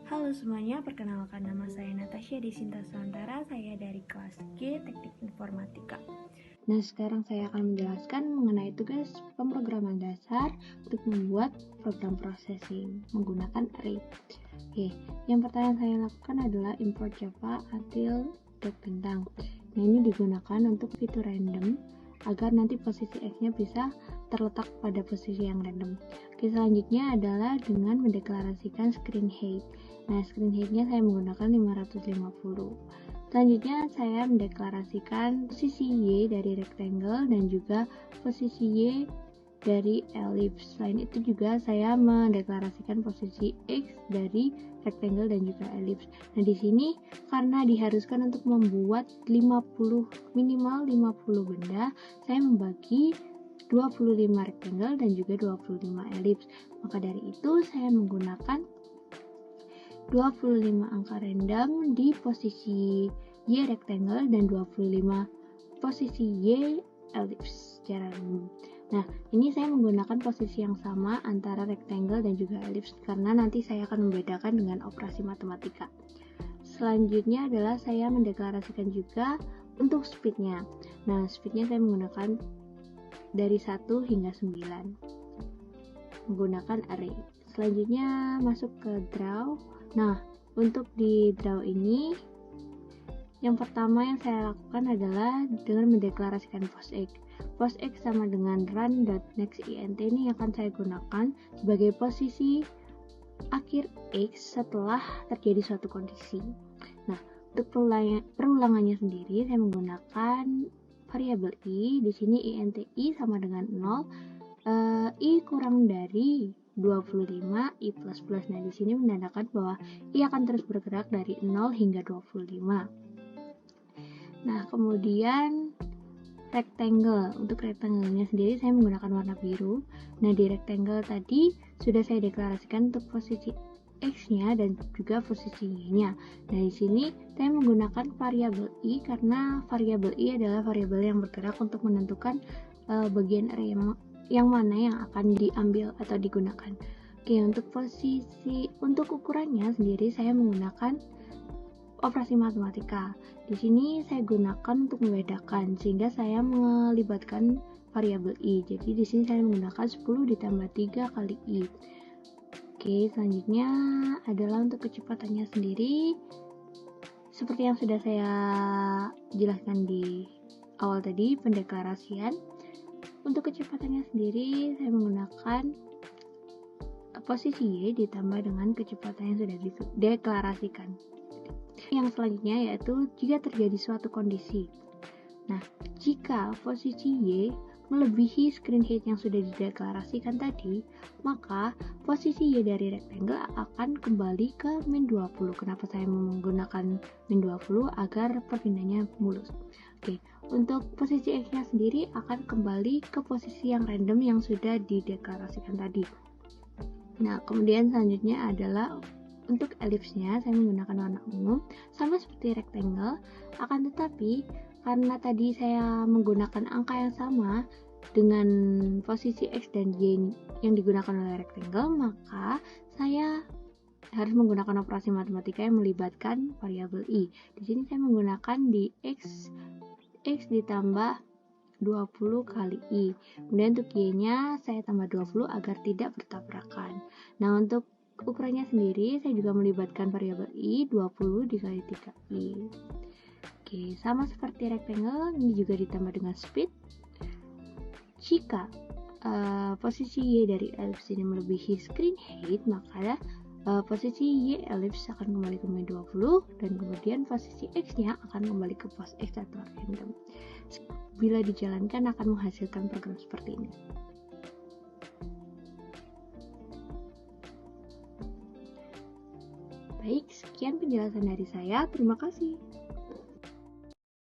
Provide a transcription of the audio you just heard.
Halo semuanya, perkenalkan nama saya Natasha Desinta Santara, saya dari kelas G Teknik Informatika. Nah, sekarang saya akan menjelaskan mengenai tugas pemrograman dasar untuk membuat program processing menggunakan array. Oke, yang pertama saya lakukan adalah import Java until bintang. Nah, ini digunakan untuk fitur random agar nanti posisi X-nya bisa terletak pada posisi yang random. Oke, selanjutnya adalah dengan mendeklarasikan screen height. Nah, screen height-nya saya menggunakan 550. Selanjutnya saya mendeklarasikan posisi Y dari rectangle dan juga posisi Y dari ellipse. Selain itu juga saya mendeklarasikan posisi X dari rectangle dan juga ellipse. Nah, di sini karena diharuskan untuk membuat minimal 50 benda, saya membagi 25 rectangle dan juga 25 ellipse. Maka dari itu saya menggunakan 25 angka random di posisi Y rectangle dan 25 posisi Y ellipse secara random. Nah, ini saya menggunakan posisi yang sama antara rectangle dan juga ellipse karena nanti saya akan membedakan dengan operasi matematika. Selanjutnya adalah saya mendeklarasikan juga untuk speednya. Nah, speednya saya menggunakan dari 1 hingga 9 menggunakan array. Selanjutnya masuk ke draw. Nah, untuk di draw ini yang pertama yang saya lakukan adalah dengan mendeklarasikan postx. Postx sama dengan run.nextInt ini akan saya gunakan sebagai posisi akhir x setelah terjadi suatu kondisi. Nah, untuk perulangannya sendiri saya menggunakan variabel i. Di sini inti sama dengan 0, i kurang dari 25 i plus plus. Nah, di sini menandakan bahwa i akan terus bergerak dari 0 hingga 25. Nah, kemudian rectangle. Untuk rectangle-nya sendiri saya menggunakan warna biru. Nah, di rectangle tadi sudah saya deklarasikan untuk posisi X-nya dan juga posisi Y-nya. Nah, di sini saya menggunakan variabel i karena variabel i adalah variabel yang bergerak untuk menentukan bagian array yang mana yang akan diambil atau digunakan. Oke, untuk ukurannya sendiri saya menggunakan operasi matematika. Di sini saya gunakan untuk membedakan sehingga saya melibatkan variabel i. Jadi di sini saya menggunakan 10 ditambah 3 kali i. Oke, selanjutnya adalah untuk kecepatannya sendiri. Seperti yang sudah saya jelaskan di awal tadi, pendeklarasian. Untuk kecepatannya sendiri saya menggunakan posisi y ditambah dengan kecepatan yang sudah dideklarasikan. Yang selanjutnya yaitu jika terjadi suatu kondisi. Nah, jika posisi Y melebihi screen height yang sudah dideklarasikan tadi, maka posisi Y dari rectangle akan kembali ke min 20. Kenapa saya menggunakan min 20? Agar perpindahannya mulus. Oke, untuk posisi X-nya sendiri akan kembali ke posisi yang random yang sudah dideklarasikan tadi. Nah, kemudian selanjutnya adalah untuk ellipse-nya saya menggunakan warna ungu sama seperti rectangle, akan tetapi karena tadi saya menggunakan angka yang sama dengan posisi X dan Y yang digunakan oleh rectangle, maka saya harus menggunakan operasi matematika yang melibatkan variabel i. Di sini saya menggunakan di X ditambah 20 kali i. Kemudian untuk y-nya saya tambah 20 agar tidak bertabrakan. Nah, untuk ukurannya sendiri saya juga melibatkan variabel i 20 dikali 3i. Oke, sama seperti rectangle, ini juga ditambah dengan speed. Jika posisi y dari ellipse ini melebihi screen height, maka posisi y ellipse akan kembali ke min 20 dan kemudian posisi x-nya akan kembali ke pos x atau random. Bila dijalankan akan menghasilkan program seperti ini. Baik, sekian penjelasan dari saya. Terima kasih.